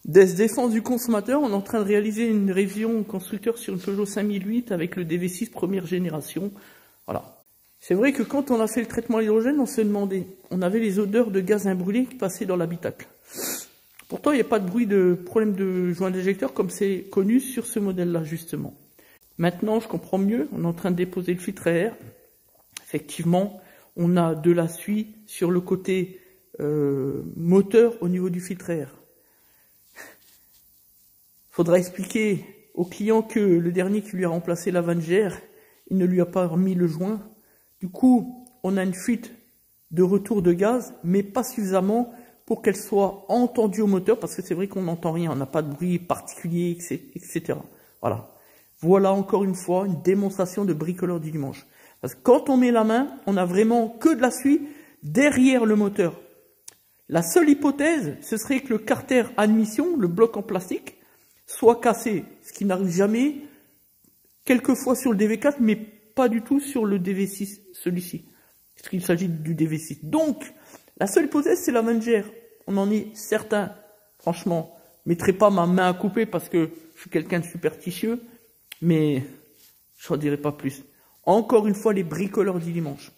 Défense du consommateur, on est en train de réaliser une révision constructeur sur une Peugeot 5008 avec le DV6 première génération. Voilà. C'est vrai que quand on a fait le traitement à l'hydrogène, on s'est demandé, on avait les odeurs de gaz imbrûlé qui passaient dans l'habitacle. Pourtant, il n'y a pas de bruit de problème de joint d'éjecteur comme c'est connu sur ce modèle-là, justement. Maintenant, je comprends mieux, on est en train de déposer le filtre à air. Effectivement, on a de la suie sur le côté moteur au niveau du filtre à air. Faudra expliquer au client que le dernier qui lui a remplacé l'Avenger, il ne lui a pas remis le joint. Du coup, on a une fuite de retour de gaz, mais pas suffisamment pour qu'elle soit entendue au moteur, parce que c'est vrai qu'on n'entend rien, on n'a pas de bruit particulier, etc. Voilà. Voilà encore une fois une démonstration de bricoleur du dimanche. Parce que quand on met la main, on n'a vraiment que de la suie derrière le moteur. La seule hypothèse, ce serait que le carter admission, le bloc en plastique, soit cassé, ce qui n'arrive jamais, quelquefois sur le DV4, mais pas du tout sur le DV6, celui-ci, parce qu'il s'agit du DV6. Donc, la seule hypothèse, c'est l'Avenger. On en est certain. Franchement, je ne mettrai pas ma main à couper parce que je suis quelqu'un de superstitieux, mais je n'en dirai pas plus. Encore une fois, les bricoleurs du dimanche.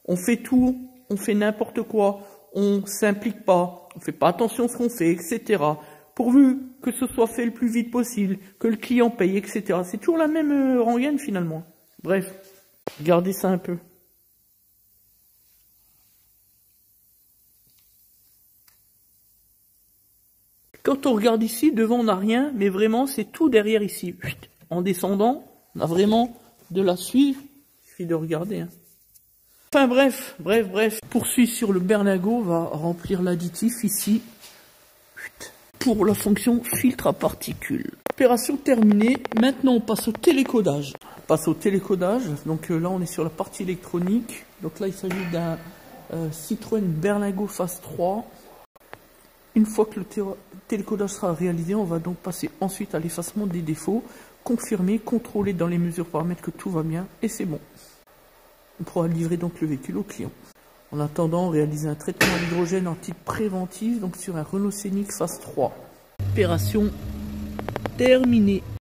On fait tout, on fait n'importe quoi, on s'implique pas, on fait pas attention à ce qu'on fait, etc. Pourvu que ce soit fait le plus vite possible, que le client paye, etc. C'est toujours la même rengaine finalement. Bref, regardez ça un peu. Quand on regarde ici, devant on n'a rien, mais vraiment c'est tout derrière ici. En descendant, on a vraiment de la suie. Il suffit de regarder. Hein. Enfin bref. Poursuit sur le berlingot, on va remplir l'additif ici. Pour la fonction filtre à particules. Opération terminée. Maintenant, on passe au télécodage. Donc là, on est sur la partie électronique. Donc là, il s'agit d'un Citroën Berlingot Phase 3. Une fois que le télécodage sera réalisé, on va donc passer ensuite à l'effacement des défauts, confirmer, contrôler dans les mesures paramètres que tout va bien, et c'est bon. On pourra livrer donc le véhicule au client. En attendant, réaliser un traitement à l'hydrogène en type préventif, donc sur un Renault Scénic Phase 3. Opération terminée.